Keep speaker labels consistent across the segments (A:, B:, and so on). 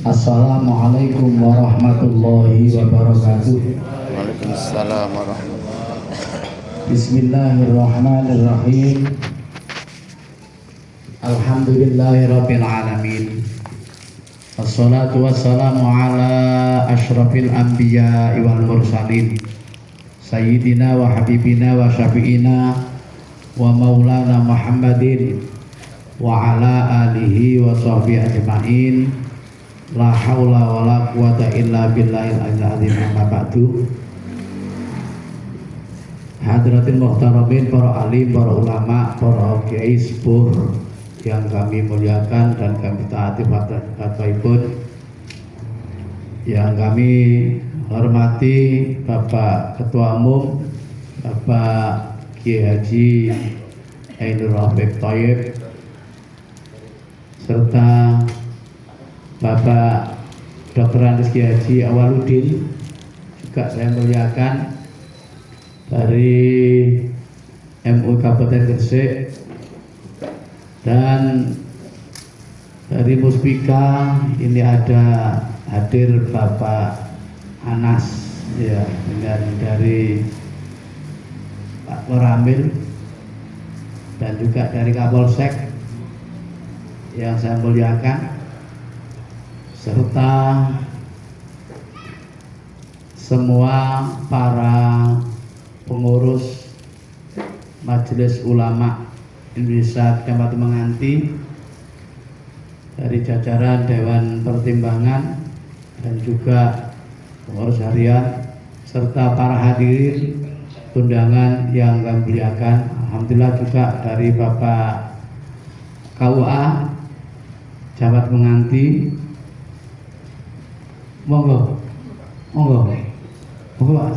A: Assalamualaikum warahmatullahi wabarakatuh.
B: Waalaikumsalam warahmatullahi wabarakatuh.
A: Bismillahirrahmanirrahim. Alhamdulillahirabbil alamin. Wassalatu wassalamu ala asyrafil anbiya'i wal mursalin. Sayyidina wa habibina wa syafi'ina wa maulana Muhammadin wa ala alihi wa sahbihi ajma'in. La haula wa la quwata illa billahil azim. Amma ba'du. Hadratin muhtaramin, para alim, para ulama, para kiai sepuh yang kami muliakan dan kami taati fatwaipun, yang kami hormati Bapak Ketua Umum Bapak Kiai Haji Ainur Rafiq Thoyib, serta Bapak Dr. Andes Kiai Haji Awaludin, juga saya muliakan, dari MUI Kabupaten Gresik, dan dari Muspika ini ada hadir Bapak Anas, ya, dan dari Pak Koramil, dan juga dari Kapolsek yang saya muliakan, serta semua para pengurus Majelis Ulama Indonesia Kecamatan Menganti, dari jajaran Dewan Pertimbangan dan juga pengurus harian, serta para hadirin undangan yang kami muliakan. Alhamdulillah juga dari Bapak KUA Jabat Menganti. Monggo Pak.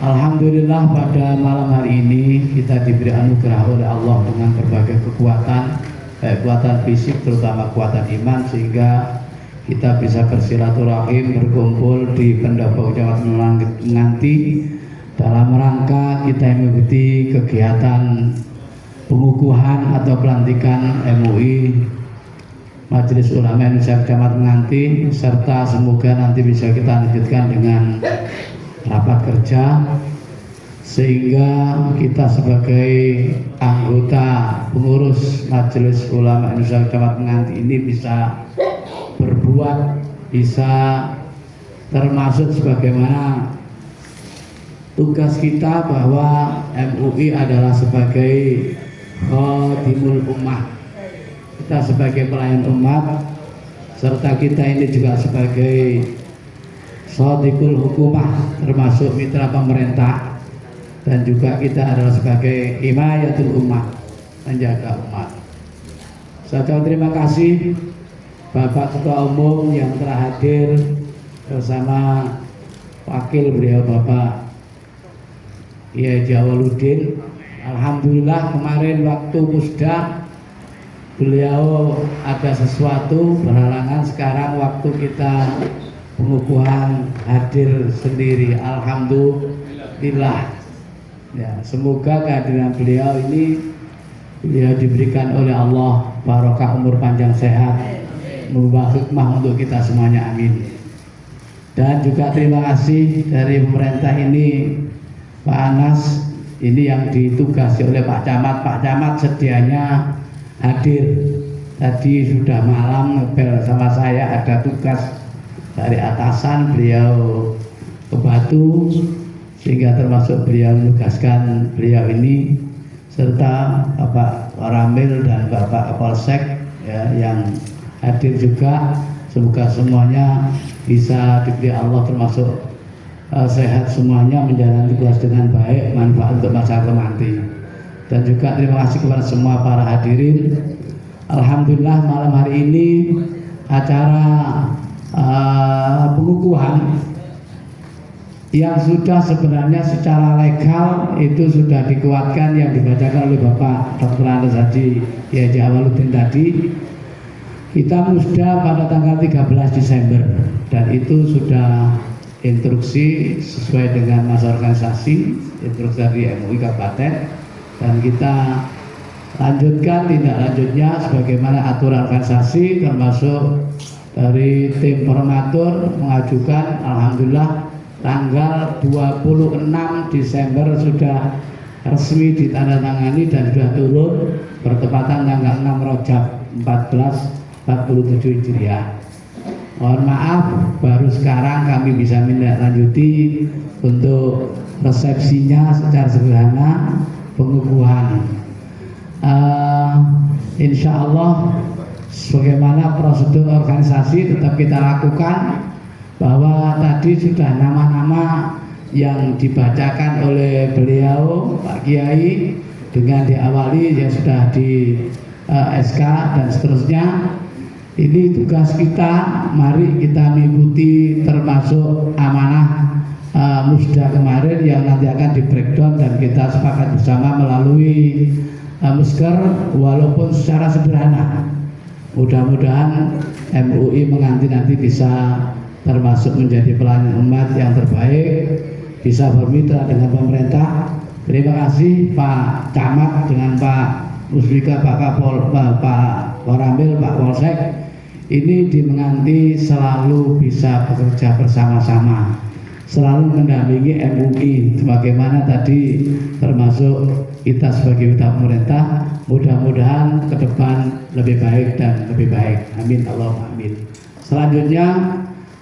A: Alhamdulillah pada malam hari ini kita diberi anugerah oleh Allah dengan berbagai kekuatan, baik kekuatan fisik terutama kekuatan iman, sehingga kita bisa bersilaturahim, berkumpul di Pendopo Kecamatan Menganti dalam rangka kita mengikuti kegiatan pengukuhan atau pelantikan MUI Majelis Ulama Indonesia Kecamatan Menganti, serta semoga nanti bisa kita lanjutkan dengan rapat kerja sehingga kita sebagai anggota pengurus Majelis Ulama Indonesia Kecamatan Menganti ini bisa berbuat, bisa termasuk sebagaimana tugas kita bahwa MUI adalah sebagai khadimul ummah, kita sebagai pelayan umat, serta kita ini juga sebagai shadiqul hukumah, termasuk mitra pemerintah, dan juga kita adalah sebagai himayatul ummah, menjaga umat. Saya ucapkan terima kasih Bapak Ketua Umum yang telah hadir bersama wakil beliau Bapak Kiai Haji Awaludin. Alhamdulillah kemarin waktu musda beliau ada sesuatu berhalangan, sekarang waktu kita pengukuhan hadir sendiri. Alhamdulillah, ya, semoga kehadiran beliau ini beliau diberikan oleh Allah barokah umur panjang sehat, membawa hikmah untuk kita semuanya, amin. Dan juga terima kasih dari pemerintah ini, Pak Anas ini yang ditugasi oleh Pak Camat. Pak Camat sedianya hadir, tadi sudah malam ngebel sama saya, ada tugas dari atasan beliau ke Batu, sehingga termasuk beliau menugaskan beliau ini, serta Bapak Ramil dan Bapak Kapolsek, ya, yang hadir juga. Semoga semuanya bisa diberi Allah termasuk sehat semuanya, menjalani tugas dengan baik, manfaat untuk masyarakat nanti. Dan juga terima kasih kepada semua para hadirin. Alhamdulillah malam hari ini acara pengukuhan yang sudah sebenarnya secara legal itu sudah dikuatkan, yang dibacakan oleh Bapak Dr. Andes Haji Haji Awaludin tadi. Kita musda pada tanggal 13 Desember dan itu sudah instruksi sesuai dengan masa organisasi, instruksi dari MUI Kabupaten, dan kita lanjutkan tindak lanjutnya sebagaimana aturan organisasi, termasuk dari tim formatur mengajukan, alhamdulillah tanggal 26 Desember sudah resmi ditandatangani dan sudah turun bertepatan tanggal 6 Rajab 1447 Hijriah. Mohon maaf baru sekarang kami bisa menindaklanjuti untuk resepsinya secara sederhana, pengukuhan. Insya Allah sebagaimana prosedur organisasi tetap kita lakukan, bahwa tadi sudah nama-nama yang dibacakan oleh beliau Pak Kiai dengan diawali yang sudah di SK dan seterusnya. Ini tugas kita, mari kita mengikuti, termasuk amanah musda kemarin yang nanti akan di breakdown dan kita sepakat bersama melalui musker walaupun secara sederhana. Mudah-mudahan MUI nanti bisa termasuk menjadi pelayan umat yang terbaik, bisa bermitra dengan pemerintah. Terima kasih Pak Camat dengan Pak Musbika, Pak Kapol, Pak Koramil, Pak Polsek. Ini di Menganti selalu bisa bekerja bersama-sama, selalu mendampingi MUI sebagaimana tadi, termasuk kita sebagai mitra pemerintah. Mudah-mudahan ke depan lebih baik dan lebih baik. Amin Allahumma amin. Selanjutnya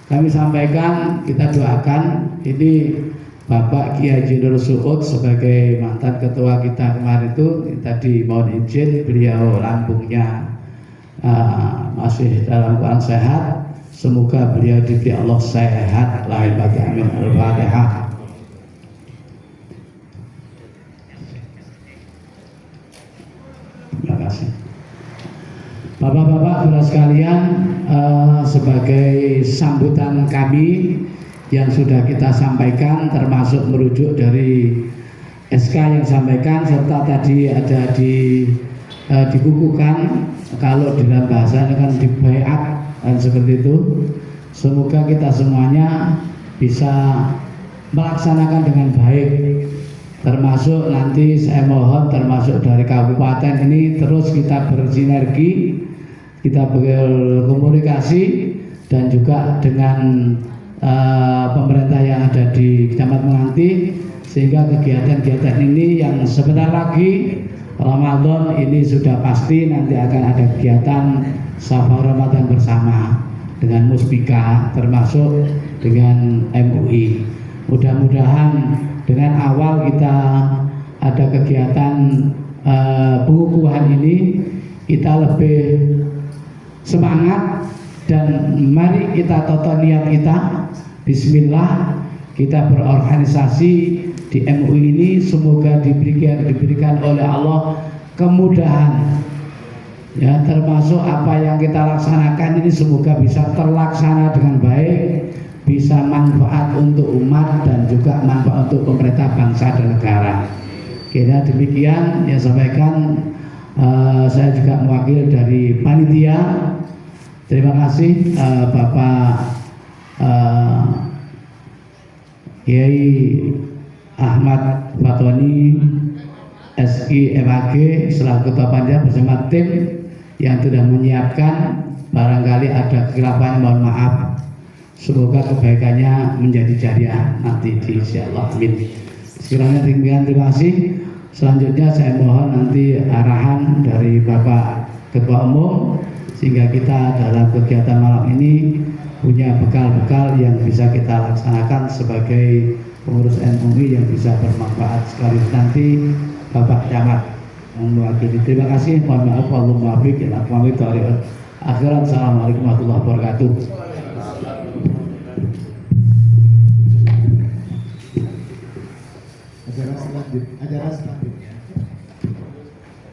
A: kami sampaikan, kita doakan ini Bapak Kiai Haji Nur Suud sebagai mantan ketua kita kemarin itu, tadi mohon izin beliau lambungnya masih dalam keadaan sehat. Semoga beliau diberi Allah sehat lahir batin. Amin. Al-Fatihah. Terima kasih. Bapak-bapak, saudara sekalian, sebagai sambutan kami yang sudah kita sampaikan, termasuk merujuk dari SK yang sampaikan, serta tadi ada dikukuhkan, kalau dalam bahasanya kan dibaiat dan seperti itu. Semoga kita semuanya bisa melaksanakan dengan baik, termasuk nanti saya mohon termasuk dari kabupaten ini terus kita bersinergi, kita berkomunikasi dan juga dengan pemerintah yang ada di Kecamatan Menganti, sehingga kegiatan-kegiatan ini yang sebentar lagi Ramadan ini sudah pasti nanti akan ada kegiatan safar Ramadan bersama dengan Musbika termasuk dengan MUI. Mudah-mudahan dengan awal kita ada kegiatan pengukuhan ini, kita lebih semangat dan mari kita toto niat kita. Bismillah, kita berorganisasi di MUI ini, semoga diberikan oleh Allah kemudahan, ya, termasuk apa yang kita laksanakan ini semoga bisa terlaksana dengan baik, bisa manfaat untuk umat dan juga manfaat untuk pemerintah bangsa dan negara. Kira demikian yang sampaikan. Saya juga mewakili dari panitia. Terima kasih Bapak Kiai Ahmad Fatoni SI MAG selaku Ketua Panitia bersama tim yang sudah menyiapkan. Barangkali ada kekhilafan, mohon maaf. Semoga kebaikannya menjadi jariah nanti di insyaallah. Amin. Sekiranya demikian, terima kasih. Selanjutnya saya mohon nanti arahan dari Bapak Ketua Umum sehingga kita dalam kegiatan malam ini punya bekal-bekal yang bisa kita laksanakan sebagai pengurus MUI yang bisa bermanfaat. Sekaligus nanti Bapak Camat mewakili. Terima kasih. Mohon maaf. Wallahul muwaffiq. Akhirat. Assalamualaikum warahmatullahi wabarakatuh.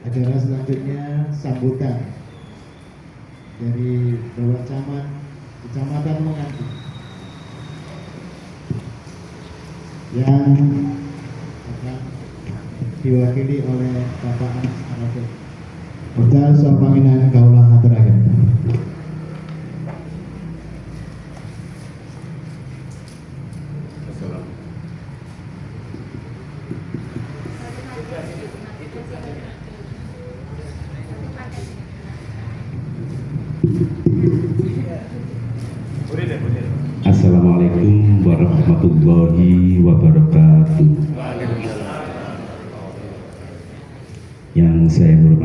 C: Acara selanjutnya sambutan dari Bapak Camat Kecamatan Menganti yang akan diwakili oleh Bapak Anas Arafin. Hotel Sopanginan Kaulah Aturagan.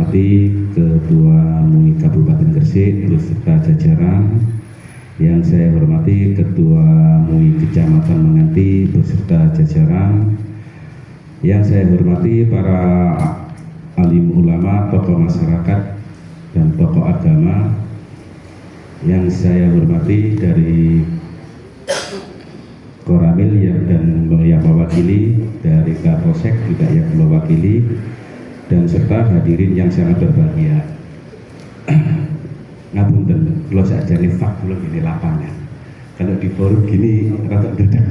D: hormati Ketua MUI Kabupaten Gresik beserta jajaran, yang saya hormati Ketua MUI Kecamatan Menganti beserta jajaran, yang saya hormati para alim ulama, tokoh masyarakat dan tokoh agama, yang saya hormati dari Koramil dan yang mewakili, dari Kapolsek juga yang mewakili, dan serta hadirin yang sangat berbahagia. Ngapunten, kalau saya jadi fak dulu gini lapangan. Kalau di forum gini rata dedak.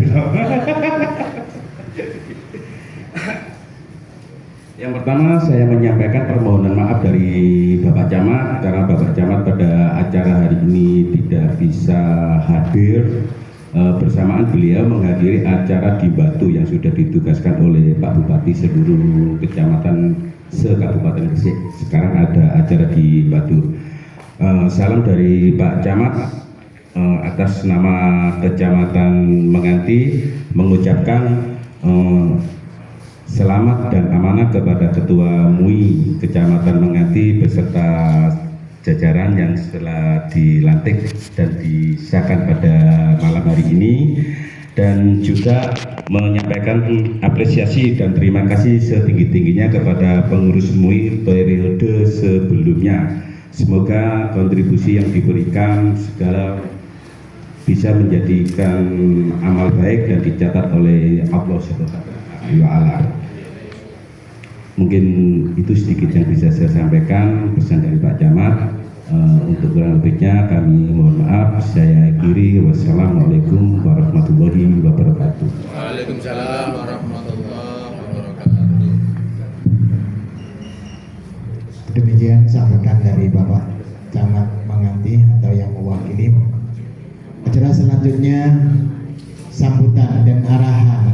D: Yang pertama saya menyampaikan permohonan maaf dari Bapak Camat karena Bapak Camat pada acara hari ini tidak bisa hadir. Bersamaan beliau menghadiri acara di Batu yang sudah ditugaskan oleh Pak Bupati seluruh kecamatan se-Kabupaten Gresik. Sekarang ada acara di Batu. Salam dari Pak Camat atas nama Kecamatan Menganti mengucapkan selamat dan amanah kepada Ketua MUI Kecamatan Menganti beserta jajaran yang setelah dilantik dan disahkan pada malam hari ini, dan juga menyampaikan apresiasi dan terima kasih setinggi-tingginya kepada pengurus MUI periode sebelumnya. Semoga kontribusi yang diberikan segala bisa menjadikan amal baik dan dicatat oleh Allah Subhanahu wa Ta'ala. Mungkin itu sedikit yang bisa saya sampaikan pesan dari Pak Camat. Untuk kurang lebihnya kami mohon maaf. Saya akhiri. Wassalamualaikum warahmatullahi wabarakatuh.
B: Waalaikumsalam warahmatullahi wabarakatuh.
C: Demikian sambutan dari Bapak Camat Menganti atau yang mewakili. Acara selanjutnya sambutan dan arahan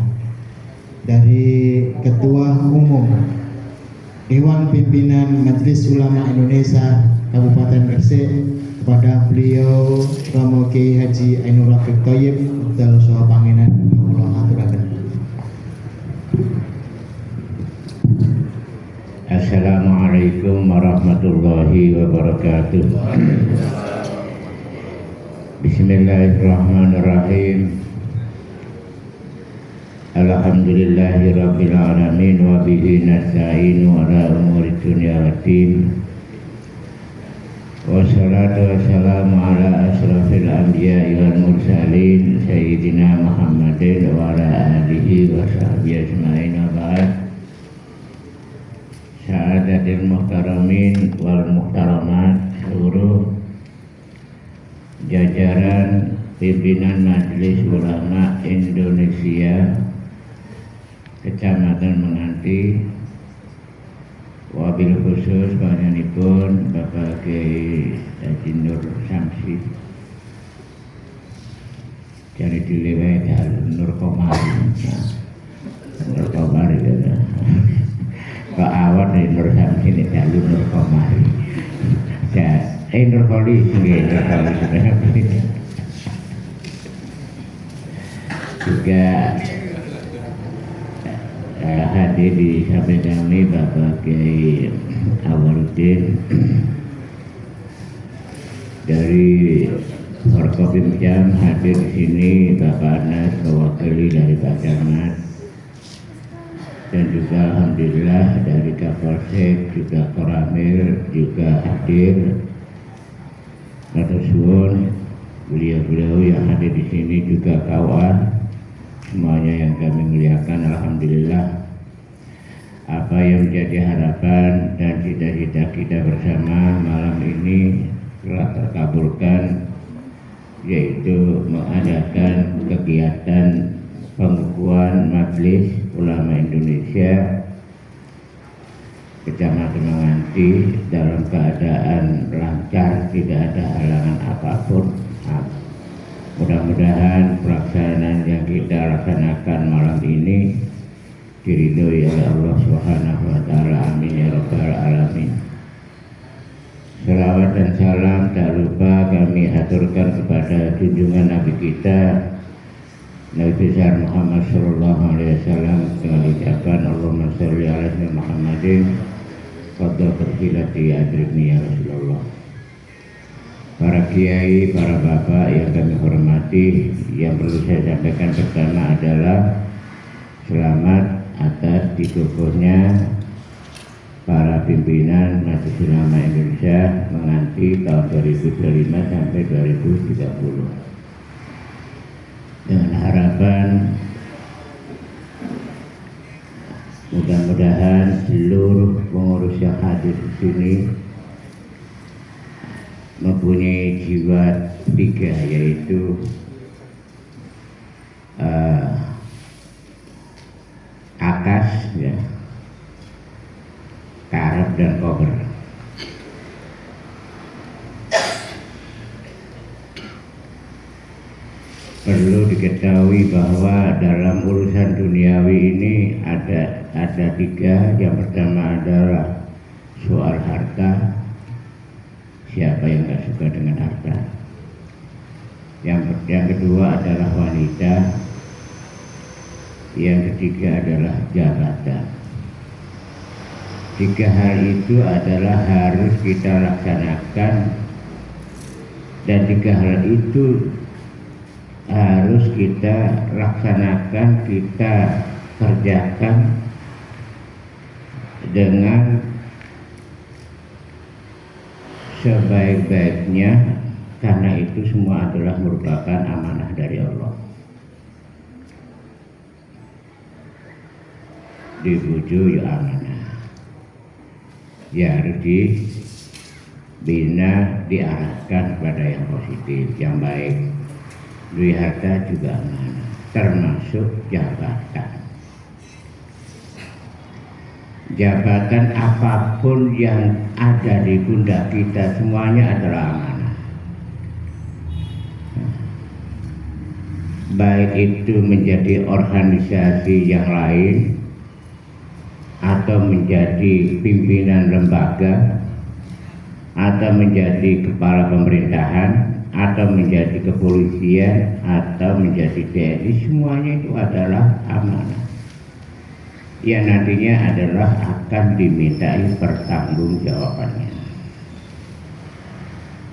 C: dari Ketua Umum Dewan Pimpinan Majelis Ulama Indonesia Kabupaten Gresik kepada beliau Romo Kiai Haji Ainur Rafiq Thoyyib dalam soal panginan Allah aturaken.
E: Assalamualaikum warahmatullahi wabarakatuh. Bismillahirrahmanirrahim. Alhamdulillahi rabbil alamin wa bihi nasta'inu ala umuri dunya waddin. Wassalatu wassalamu ala asrafil anbiya'i wal mursalin sayyidina Muhammadin wa ala alihi wa sahbihi ajma'in wa ba'd. Sa'adatil muhtaramin wal muhtaramat, seluruh jajaran pimpinan Majelis Ulama Indonesia Kecamatan Menganti, wabil khusus panjenenganipun Bapak Kiai Haji Nur Samsi, jadi dilewat Nur Komari, Nur Komari ya. Pak awal dari Nur Samsi ini jalur Nur Komari, Nur Koli juga hadir di samping kami Bapak Kiai Awaludin dari Forkopimjam, hadir di sini Bapak Anas mewakili dari Pak Camat, dan juga alhamdulillah dari Kapolsek juga Koramil juga hadir. Matur suwun beliau-beliau yang hadir di sini juga kawan semuanya yang kami muliakan. Alhamdulillah apa yang menjadi harapan dan cita-cita kita bersama malam ini telah terkabulkan, yaitu mengadakan kegiatan pengukuhan Majelis Ulama Indonesia Kecamatan Menganti dalam keadaan lancar, tidak ada halangan apapun. Mudah-mudahan pelaksanaan yang kita laksanakan malam ini diridhoi oleh Allah Subhanahu wa Ta'ala. Amin ya rabbal alamin. Salawat dan salam tak lupa kami aturkan kepada junjungan Nabi kita Nabi besar Muhammad sallallahu alaihi wasallam dengan ucapan Allahumma sholli ala Muhammadin wa fadl terfilati adribni ya Rasulullah. Para kiai, para bapak yang kami hormati, yang perlu saya sampaikan pertama adalah selamat atas dikukuhnya para pimpinan Majelis Ulama Indonesia menganti tahun 2025 sampai 2030. Dengan harapan mudah-mudahan seluruh pengurus yang hadir di sini mempunyai jiwa tiga, yaitu akas, ya, karep dan kober. Perlu diketahui bahwa dalam urusan duniawi ini ada tiga. Yang pertama adalah soal harta. Siapa yang nggak suka dengan harta? Yang kedua adalah wanita. Yang ketiga adalah jabatan. Tiga hal itu adalah harus kita laksanakan, dan tiga hal itu harus kita laksanakan, kita kerjakan dengan sebaik-baiknya, karena itu semua adalah merupakan amanah dari Allah. Dibujuk ya amanah, ya harus dibina, diarahkan kepada yang positif, yang baik. Duit harta juga amanah, termasuk jabatan. Jabatan apapun yang ada di pundak kita semuanya adalah amanah. Baik itu menjadi organisasi yang lain, atau menjadi pimpinan lembaga, atau menjadi kepala pemerintahan, atau menjadi kepolisian, atau menjadi TNI, semuanya itu adalah amanah yang nantinya adalah akan dimintai pertanggungjawabannya.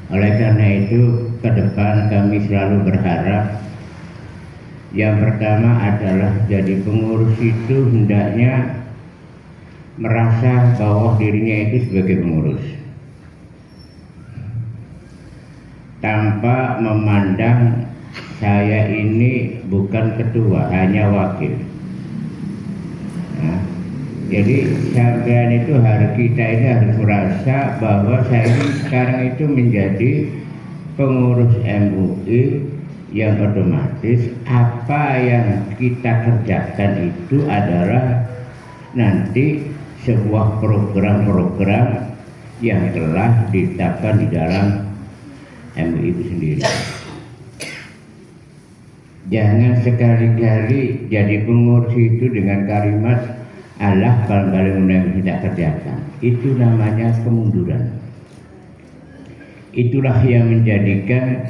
E: Oleh karena itu, ke depan kami selalu berharap yang pertama adalah jadi pengurus itu hendaknya merasa bahwa dirinya itu sebagai pengurus, tanpa memandang saya ini bukan ketua, hanya wakil. Nah, jadi sampean itu kita ini harus merasa bahwa saya ini sekarang itu menjadi pengurus MUI, yang otomatis apa yang kita kerjakan itu adalah nanti sebuah program-program yang telah ditetapkan di dalam MUI itu sendiri. Jangan sekali-kali jadi pengurus itu dengan kalimat Allah paling yang tidak kerjakan. Itu namanya kemunduran. Itulah yang menjadikan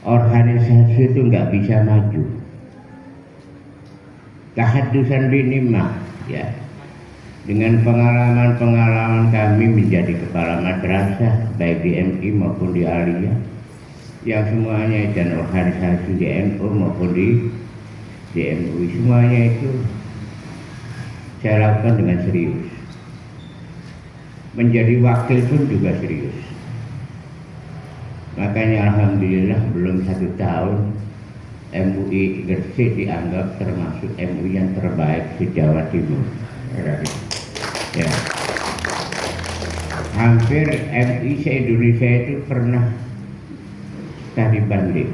E: organisasi itu nggak bisa maju. Kehadusan binimah, ya. Dengan pengalaman-pengalaman kami menjadi kepala madrasah baik di MI maupun di Aliyah, yang semuanya dan organisasi di NU maupun di MUI, semuanya itu saya lakukan dengan serius. Menjadi wakil pun juga serius. Makanya alhamdulillah belum 1 tahun MUI Gresik dianggap termasuk MUI yang terbaik di Jawa Timur. Ya. Hampir MUI se-Indonesia itu pernah tadi banding,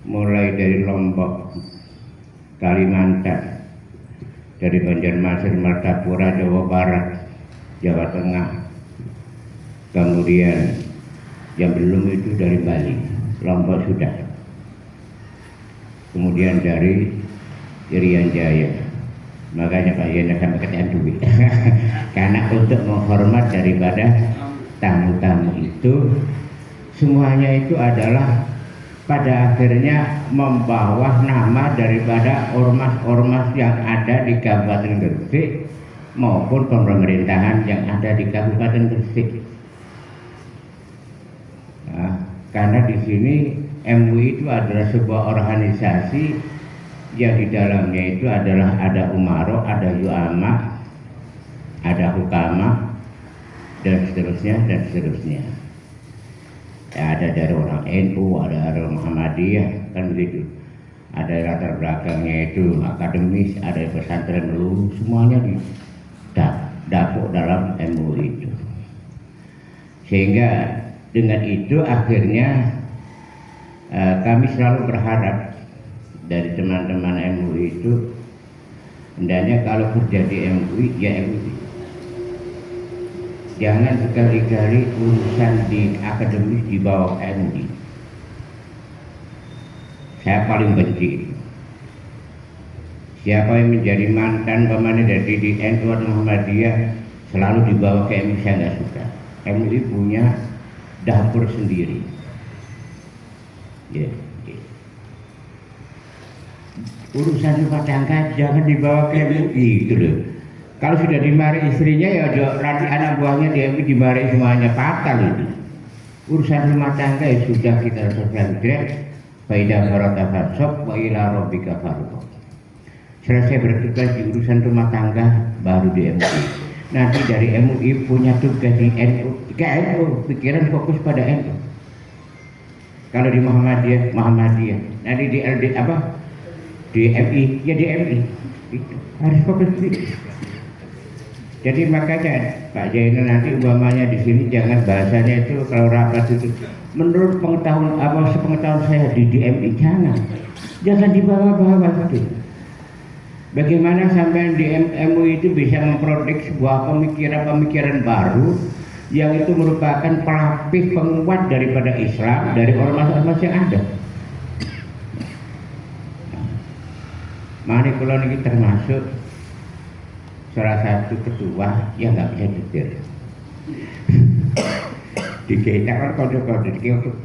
E: mulai dari Lombok, Kalimantan, dari Banjarmasin, Martapura, Jawa Barat, Jawa Tengah, kemudian yang belum itu dari Bali, Lombok sudah, kemudian dari Irian Jaya. Makanya Pak Yana sampai ketean duit karena untuk menghormat daripada tamu-tamu itu, semuanya itu adalah pada akhirnya membawa nama daripada ormas-ormas yang ada di Kabupaten Gresik maupun pemerintahan yang ada di Kabupaten Gresik. Nah, karena di sini MUI itu adalah sebuah organisasi yang di dalamnya itu adalah ada umaro, ada yuama, ada hukama, dan seterusnya dan seterusnya. Ya, ada dari orang NU, ada dari orang Muhammadiyah, kan begitu. Ada latar belakangnya itu akademis, ada pesantren melulu, semuanya didapuk dalam MUI itu. Sehingga dengan itu akhirnya kami selalu berharap dari teman-teman MUI itu, hendaknya kalau kerja di MUI ya MUI. Jangan sekali-kali urusan di akademis dibawa ke MUI. Saya paling benci. Siapa yang menjadi mantan pemain dari di NU atau Muhammadiyah selalu dibawa ke MUI, saya nggak suka. MUI punya dapur sendiri. Urusan rumah tangga jangan dibawa ke MUI gitu loh. Kalau sudah dimarahi istrinya ya nanti anak buahnya dia dimarahi semuanya, fatal itu. Urusan rumah tangga ya sudah kita selesaikan. Faidah farata fasok wa ila rabbika farghab. Selesai bertugas di urusan rumah tangga baru di MUI. Nanti dari MUI punya tugas di NU, ke NU, pikiran fokus pada NU. Kalau di Muhammadiyah, nanti di LD apa? Di MI, ya di MI. Itu harus fokus itu. Jadi makanya Pak Jainal nanti umpamanya di sini jangan bahasanya itu kalau rapat itu menurut sepengetahuan saya di DMI jangan dibawa-bawa gitu. Bagaimana sampai di MUI itu bisa memproduksi sebuah pemikiran baru yang itu merupakan pelapis penguat daripada Islam dari ormas-ormas yang ada. Mari kalau ini termasuk salah satu ketua yang nggak bisa jujur. Dikita kan kode-kode,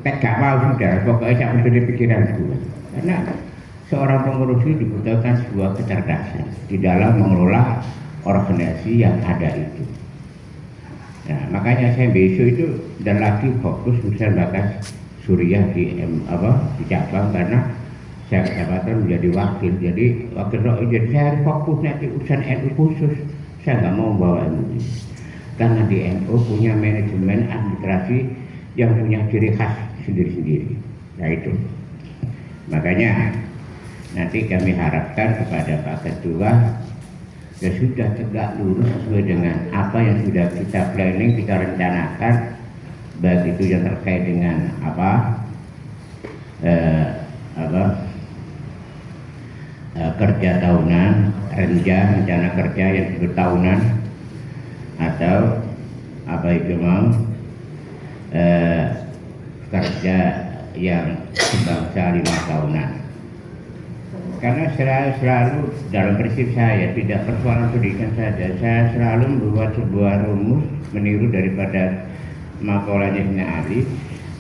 E: gak mau sudah, pokoknya saya udah pikiran gue. Karena seorang pengurus itu dibutuhkan sebuah kecerdasan di dalam mengelola organisasi yang ada itu. Nah, makanya saya besok itu dan lagi fokus misalnya bakas Suriah di cabang karena saya kesempatan menjadi wakil, jadi saya harus fokus nanti urusan NU khusus. Saya nggak mau bawa MUI karena di NU punya manajemen administrasi yang punya ciri khas sendiri-sendiri. Nah itu makanya nanti kami harapkan kepada Pak Ketua ya sudah tegak lurus sesuai dengan apa yang sudah kita planning, kita rencanakan, baik itu yang terkait dengan kerja tahunan, rencana kerja yang tahunan, atau kerja yang sebangsa 5 tahunan. Karena selalu dalam prinsip saya tidak persoalan pendidikan saja, saya selalu membuat sebuah rumus meniru daripada makolahnya Ibn Ali.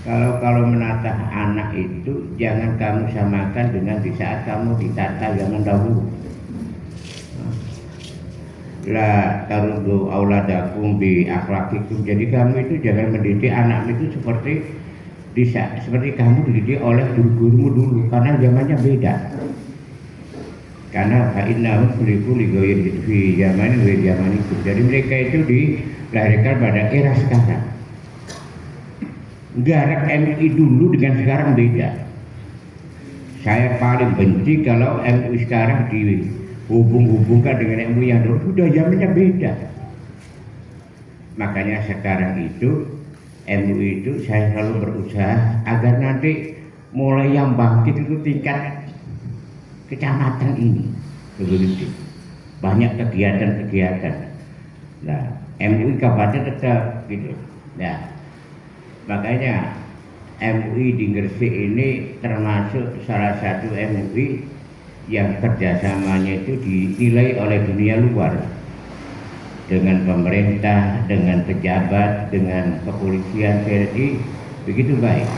E: Kalau menata anak itu jangan kamu samakan dengan di saat kamu ditata zaman dahulu. La tarudu auladakum bi akhlaqikum. Jadi kamu itu jangan mendidik anak itu seperti kamu dididik oleh guru-gurumu dulu, karena zamannya beda. Karena fa'innahum khuliqu li ghairi fi zamanin wa zamanikum. Jadi mereka itu dilahirkan pada era sekarang. Garak MUI dulu dengan sekarang beda. Saya paling benci kalau MUI sekarang dihubung-hubungkan dengan MUI yang dulu, sudah zamannya beda. Makanya sekarang itu MUI itu saya selalu berusaha agar nanti mulai yang bangkit itu tingkat kecamatan ini begitu. Banyak kegiatan-kegiatan. Nah, MUI kabupaten tetap gitu. Nah, makanya MUI di Gresik ini termasuk salah satu MUI yang kerjasamanya itu dinilai oleh dunia luar, dengan pemerintah, dengan pejabat, dengan kepolisian, TNI, begitu baik.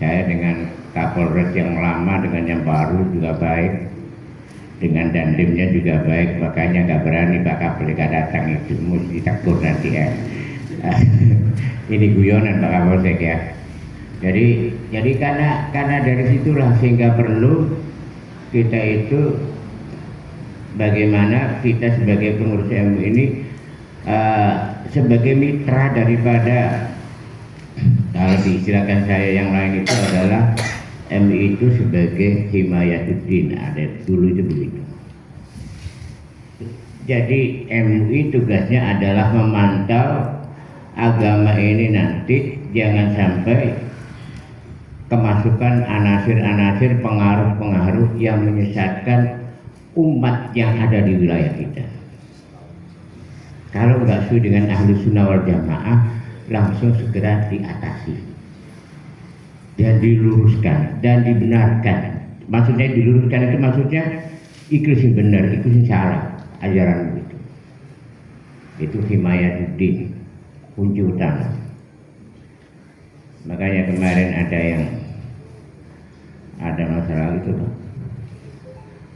E: Saya dengan Kapolres yang lama dengan yang baru juga baik, dengan dandemnya juga baik, makanya nggak berani Pak Kapolsek datang itu, mesti tegur nanti ya. Ini guyonan Pak Kapolsek ya. Jadi karena dari situlah sehingga perlu kita itu bagaimana kita sebagai pengurus MUI ini sebagai mitra daripada, kalau diistilahkan saya yang lain itu adalah MUI itu sebagai himayatuddin, ada dulu itu begitu. Jadi MUI tugasnya adalah memantau agama ini nanti jangan sampai kemasukan anasir-anasir pengaruh-pengaruh yang menyesatkan umat yang ada di wilayah kita. Kalau nggak sesuai dengan Ahlus Sunnah wal Jamaah, langsung segera diatasi dan diluruskan dan dibenarkan. Maksudnya diluruskan itu maksudnya ikhlasin benar, ikhlasin salah ajaran itu. Itu himayatuddin, kunci utama. Makanya kemarin ada masalah itu,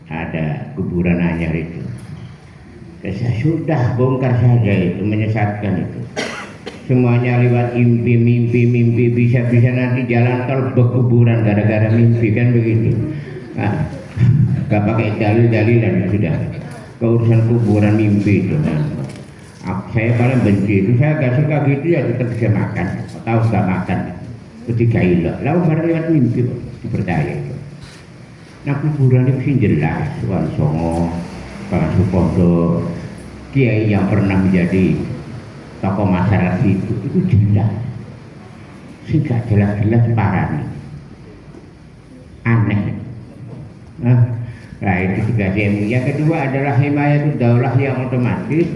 E: ada kuburan anyar itu. Saya sudah bongkar saja itu, menyesatkan itu. Semuanya lewat mimpi, bisa nanti jalan tol berkuburan gara-gara mimpi, kan begitu. Nah, gak pakai dalil-dalilan sudah. Keurusan kuburan mimpi itu. Saya paling benci itu, saya gak suka gitu ya, tetap bisa makan. Tahu gak makan, ketika ilah. Lalu baru lewat mimpi, dipercaya itu. Nah kuburan itu sih jelas, Wali Songo, Pak Supondo, kiai yang pernah menjadi tokoh masyarakat itu jelas. Sehingga jelas-jelas parah nih. Aneh. Nah itu juga MUI. Yang kedua adalah himayatul daulah yang otomatis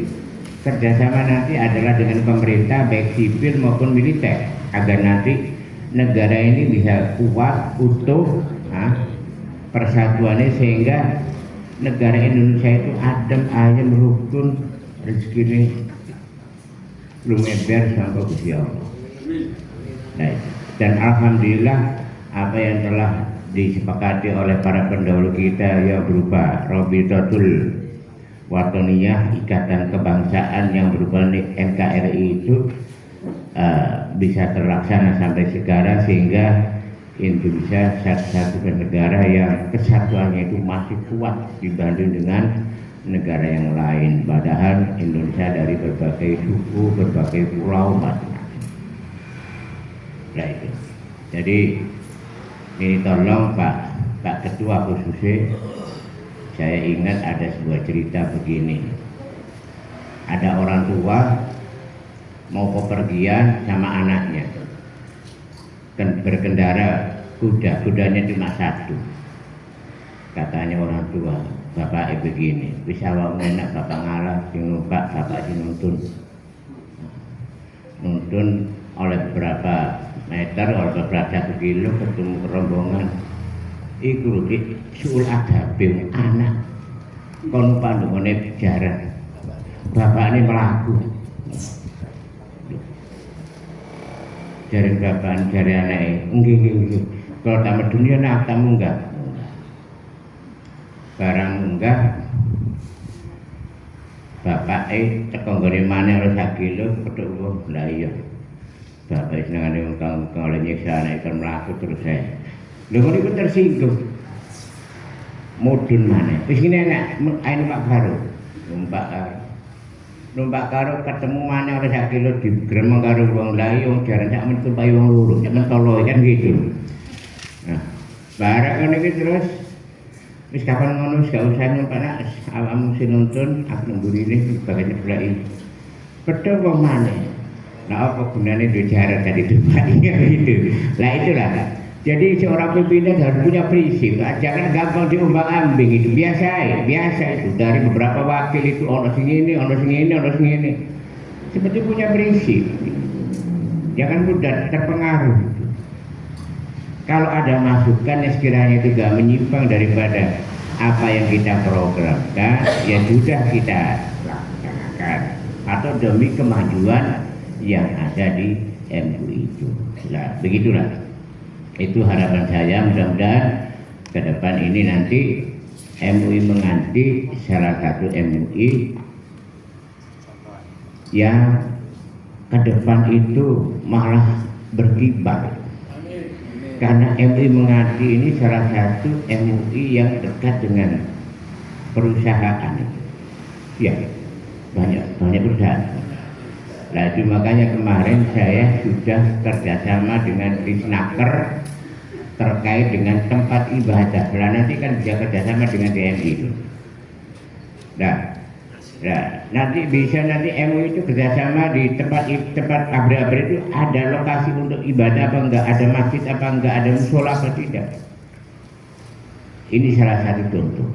E: kerjasama nanti adalah dengan pemerintah baik sipil maupun militer agar nanti negara ini bisa kuat, utuh, persatuannya sehingga negara Indonesia itu adem, ayem, rukun, rezeki lumeber sampai Gusti Allah. Nah, dan alhamdulillah apa yang telah disepakati oleh para pendahulu kita yang berupa Rabitatul Watoniyah, ikatan kebangsaan yang berupa NKRI itu bisa terlaksana sampai sekarang sehingga Indonesia satu-satunya negara yang kesatuannya itu masih kuat dibanding dengan negara yang lain. Padahal Indonesia dari berbagai suku, berbagai pulau macam-macam. Nah itu. Jadi ini tolong Pak Ketua khususnya, saya ingat ada sebuah cerita begini. Ada orang tua mau bepergian sama anaknya, berkendara kudanya cuma satu. Katanya orang tua, bapak begini, bisa awak enak bapak ngalah, sing numpak bapak sing nuntun oleh beberapa meter, oleh beberapa kilo ketemu rombongan. Iku lho suul adabe anak kon pandungane jaran. Bapakne mlaku. Jaring bapak jari anake, nggih. Kalau tamu dunia nak tamu enggak. Barang enggak. Bapake teko nggone maneh ora sak kilo petuk wong. Lah iya. Bapak senengane wong kang oleh nyiksa anake kon mlaku terus saya. Lha kok niku tersinggung. Mudun maneh. Wis ngene enak ae Pak Karo. Numpak karo ketemu maneh ora sak kilo digremeng karo wong lain wong jaran sak men tumpahi wong loro, sak mentolo kan gitu. Nah, barang ngene iki terus wis kapan ngono wis gak usah numpak nak awakmu sing nuntun aku nunggu rene bagian nyebulaki. Pedho wong maneh. Lah apa gunane duwe jaran tadi tumpaki gitu. Lah itulah. Jadi seorang pimpinan harus punya prinsip, jangan gampang diombang-ambing itu biasa itu dari beberapa wakil itu ono sing ini. Seperti punya prinsip, jangan mudah terpengaruh. Kalau ada masukan yang sekiranya itu gak menyimpang daripada apa yang kita programkan, ya sudah kita laksanakan atau demi kemajuan yang ada di MUI itu. Nah, begitulah. Itu harapan saya, mudah-mudahan ke depan ini nanti MUI menganti salah satu MUI yang ke depan itu malah berkibar, karena MUI menganti ini salah satu MUI yang dekat dengan perusahaan. Ya, banyak perusahaan. Nah, itu makanya kemarin saya sudah kerjasama dengan Disnaker terkait dengan tempat ibadah. Nah, nanti kan bisa kerjasama dengan DMI itu. Nah, nanti MUI itu kerjasama di tempat abri-abri itu ada lokasi untuk ibadah apa enggak, ada masjid apa enggak, ada musola apa tidak. Ini salah satu contoh.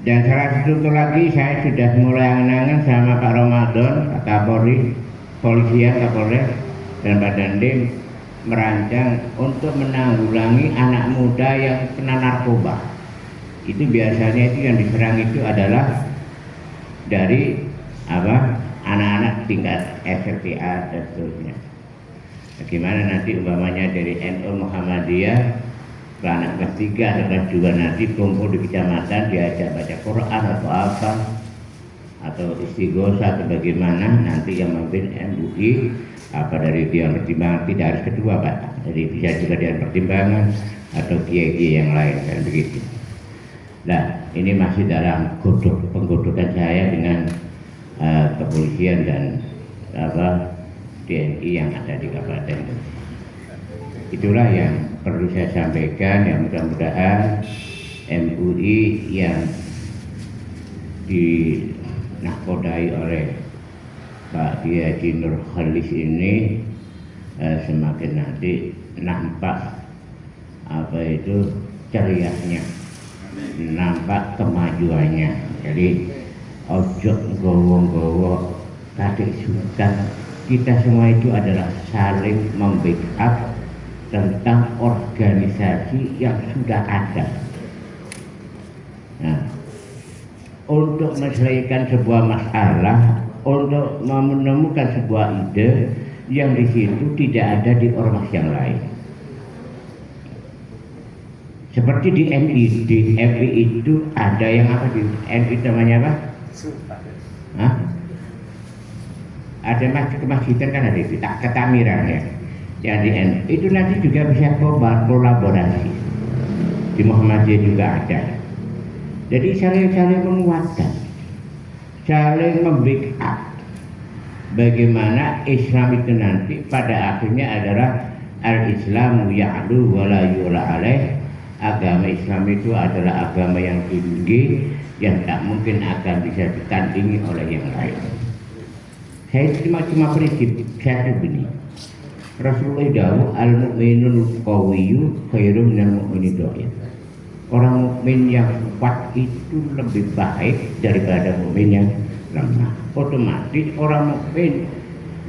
E: Dan salah satu contoh lagi, saya sudah mulai angan-angan sama Pak Ramadan, Pak Kapolri, Polisian, Kapolres, dan Pak Dandim merancang untuk menanggulangi anak muda yang kena narkoba. Itu biasanya itu yang diserang itu adalah dari anak-anak tingkat SLTA dan seterusnya. Bagaimana nanti umpamanya dari NU Muhammadiyah anak kelas 3 atau kelas 2 nanti kumpul di kecamatan diajak baca Quran atau apa atau istighosah atau bagaimana, nanti yang memimpin MUI apa dari Dewan Pertimbangan, tidak harus ketua Pak, jadi bisa juga Dewan Pertimbangan atau kiai-kiai yang lain kan begitu. Nah, ini masih dalam penggodokan saya dengan kepolisian dan TNI yang ada di kabupaten. Itulah yang perlu saya sampaikan, yang mudah-mudahan MUI yang dinahkodai oleh Pak Kiai Haji Nur Khalis ini semakin nanti nampak ceriahnya, nampak kemajuannya. Jadi ojo gowo-gowo kadek sukan, kita semua itu adalah saling membackup tentang organisasi yang sudah ada. Nah, untuk menyelesaikan sebuah masalah, untuk menemukan sebuah ide yang di situ tidak ada di ormas yang lain. Seperti di MI itu ada yang apa di MI namanya apa? Hah? Ada masjid-masjidan kan ada itu, ketamiran ya. Yang di NU itu nanti juga bisa kolaborasi. Di Muhammadiyah juga ada. Jadi saling menguatkan, saling membackup. Bagaimana Islam itu nanti pada akhirnya adalah al-Islamu ya'lu wa la yu'la alaih. Agama Islam itu adalah agama yang tinggi, yang tak mungkin akan bisa ditandingi oleh yang lain. Saya cuma prinsip satu begini. Rasulullah dawuh al-mu'minul qawiyyu khairun minal mu'minid dha'if. Orang mukmin yang kuat itu lebih baik daripada mukmin yang lemah. Otomatis orang mukmin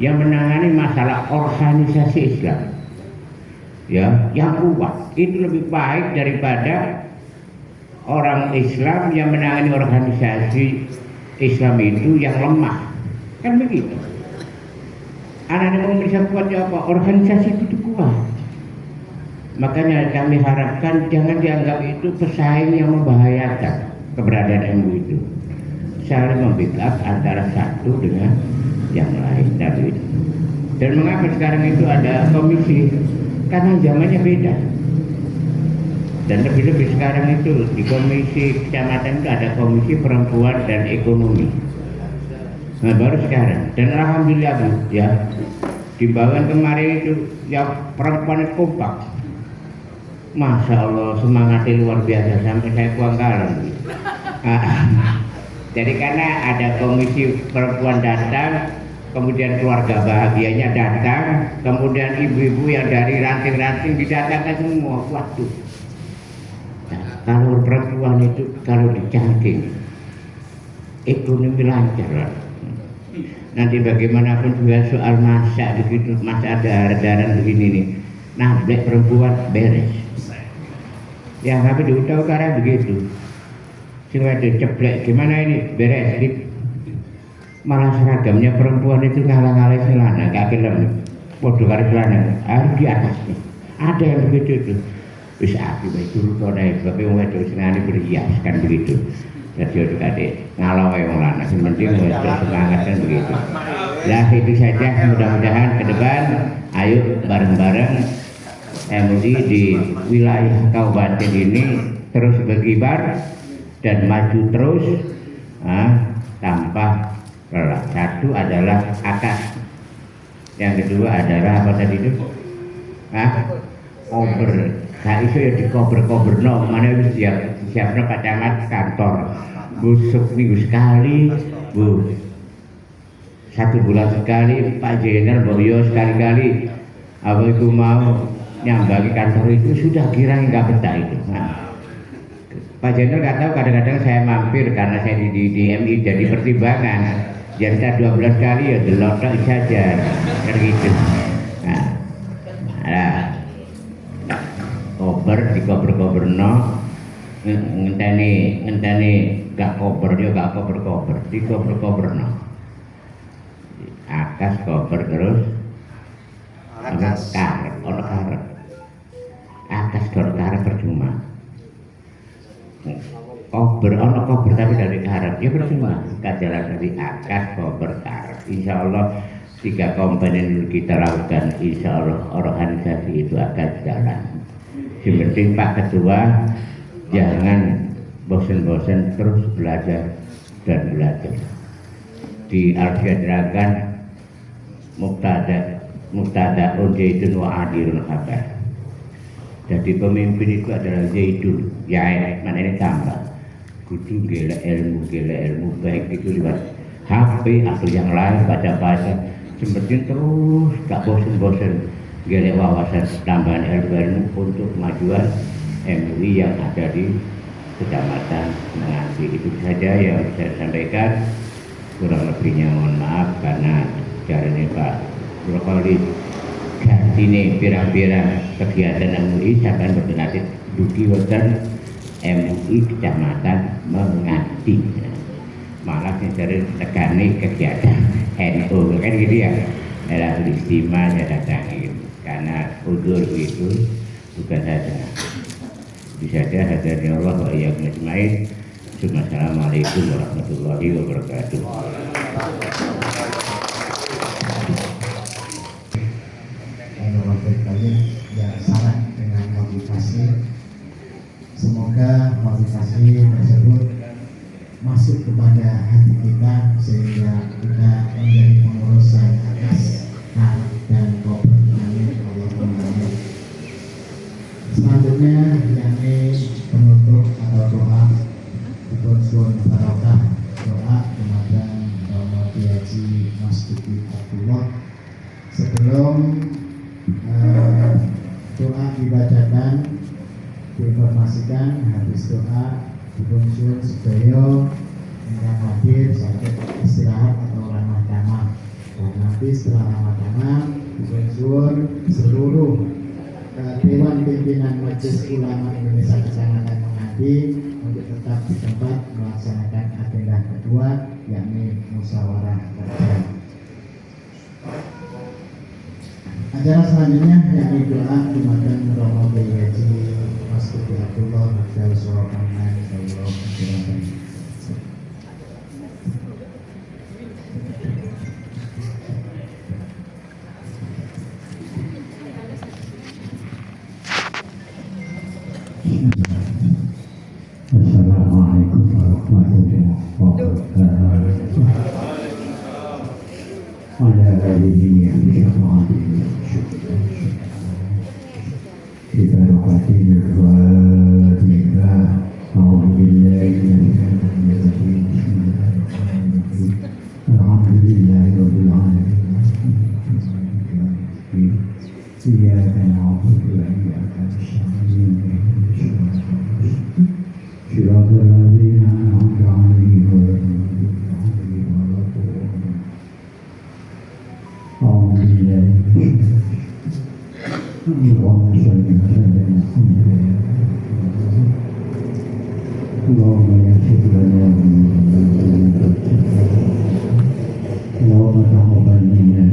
E: yang menangani masalah organisasi Islam, ya, yang kuat itu lebih baik daripada orang Islam yang menangani organisasi Islam itu yang lemah. Kan begitu. Anak-anak mau bisa kuat ya apa? Organisasi itu kuat. Makanya kami harapkan jangan dianggap itu pesaing yang membahayakan keberadaan MUI itu. Saling membackup antara satu dengan yang lain. Dan mengapa sekarang itu ada komisi? Karena zamannya beda. Dan lebih-lebih sekarang itu di komisi kecamatan itu ada komisi perempuan dan ekonomi. Nah, baru sekarang, dan alhamdulillah Bu, ya, dibangun kemarin itu yang perempuan itu kompak. Masya Allah, semangatnya luar biasa sampai saya kuanggalan. Jadi karena ada komisi perempuan datang, kemudian keluarga bahagianya datang, kemudian ibu-ibu yang dari ranting-ranting didatangkan semua. Waduh, nah, kalau perempuan itu kalau dicangking, ekonomi lancar lah. Nanti bagaimanapun juga soal masak begitu, masak darah begini nih, nah black perempuan beres. Ya tapi di utara begitu, cuma ada ceplek gimana ini beres. Malah seragamnya perempuan itu ngalah-ngalah celana, kaki lem, bodoh kali celana, harus di atasnya. Ada yang begitu itu. wis api wae turut ora sebab wong wedok senengane berhias kan begitu. Jadi adik ngalau wong lanang sing penting wedok semangat kan begitu. Nah itu saja, mudah-mudahan ke depan ayo bareng-bareng MUI di wilayah kabupaten ini terus berkibar dan maju terus tanpa lelah. Satu adalah akad, yang kedua adalah apa tadi itu? Kober. Nah itu ya di kober-koberno, mana itu siapnya Pak Camat kantor. Busuk minggu sekali, Bu. 1 bulan sekali, Pak Jenderal Boyo sekali-kali apa itu mau nyambangi kantor itu sudah kira nggak betah itu. Nah, Pak Jenderal nggak tahu kadang-kadang saya mampir karena saya di DMI jadi pertimbangan. Jadi 12 kali ya delotok saja, kan gitu. Nah, kober di kober-koberno ngenteni gak kober yo gak kober di kober-koberno. Akas kober terus karep ono karep akas karep percuma kober ono kober tapi dari karep ya percuma kajalan dari akas kober karep. Insyaallah 3 komponen kita lakukan, insyaallah organisasi itu akan jalan. Yang penting Pak Ketua jangan bosan-bosan, terus belajar dan belajar. Di Al-Fiyadirakan Muktada Zaidun wa Adirun Habar. Jadi pemimpin itu adalah Zaidun, ya mana ini tambah. Kudu gila ilmu baik itu lewat HP atau yang lain baca-baca. Seperti terus gak bosan-bosan gila wawasan tambahan ilmu untuk kemajuan MUI yang ada di Kecamatan Menganti. Itu saja yang saya sampaikan. Kurang lebihnya mohon maaf karena caranya Pak Brokoli ini pirang-pirang kegiatan MUI sampai berdengar duki wonten MUI Kecamatan Menganti. Malah dari tekani kegiatan NU kan gitu ya. Dalam istimewa saya datangi karena udur itu bukan saya. Bisa saja hadirnya Allah wa iyyakum ajmain. Assalamualaikum warahmatullahi wabarakatuh.
C: Yang sangat dengan motivasi, semoga motivasi tersebut masuk kepada hati kita sehingga kita menjadi pengurus yang atas hak dan komitmen Allah. Selanjutnya yakni penutup atau doa Tuhan barokah, doa kepada Bapak Haji Mas Duki Abdullah. Sebelum doa dibacakan, diinformasikan habis doa dibunsur sedaya yang hadir sampai istirahat atau ramah tamah. Dan nanti setelah ramah tamah dibunsur seluruh Dewan Pimpinan Majelis Ulama Indonesia Kecamatan Menganti untuk tetap di tempat melaksanakan agenda kedua yakni musyawarah kerja. Acara selanjutnya yakni doa Jumatan Romo Haji Mas Duki Abdullah Abdul Surakanman Allah Subhanahu.
F: Assalamualaikum warahmatullahi wabarakatuh. Ala alihi wa sahbihi bi barakatil Fatihah. A'udzu billahi minasyaitonir rajim. Bismillahirrahmanirrahim. Alhamdulillahirabbil alamin. Iyyaka na'budu wa iyyaka nasta'in. صراط الذين أنعمت عليهم غير المغضوب عليهم ولا الضالين. أعوذ بالله من الشيطان الرجيم. اللهم صل وسلم اللهم يسر لنا اللهم تقبل منا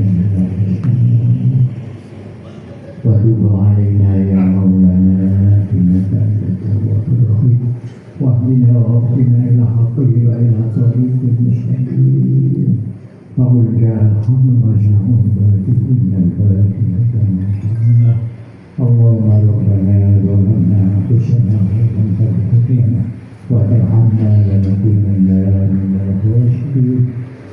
F: وتب علينا يا مولانا اهدنا إلى الحق وإلى طريق المستقيم وقل جاء الحق وزهق الباطل إن الباطل كان زهوقا اللهم ربنا ظلمنا أنفسنا وإن لم تغفر لنا وترحمنا لنكونن من الخاسرين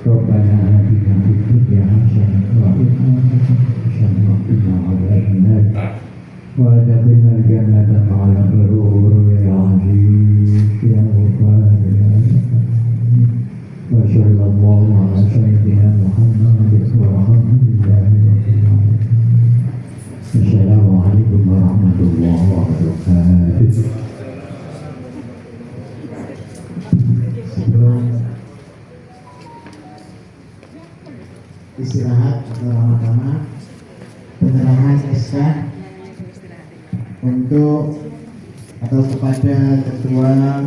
F: ربنا آتنا في الدنيا حسنة وفي الآخرة حسنة وقنا عذاب النار وادخلنا الجنة مع الأبرار يا عزيز يا غفار يا رحيم وصلى الله على سيدنا محمد والحمد لله رب العالمين السلام عليكم ورحمة الله وبركاته.
C: Sebelum istirahat atau ramah-ramah, penyerahan SK untuk atau kepada Ketua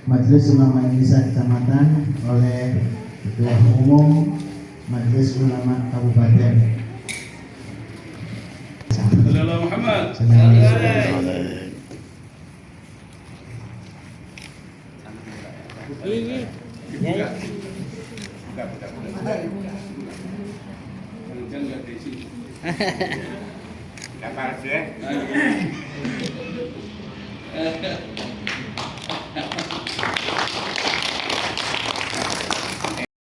C: Majelis Ulama Indonesia Kecamatan oleh Ketua Umum Majelis Ulama Kabupaten.
B: Sallallahu Muhammad. Dapat ya.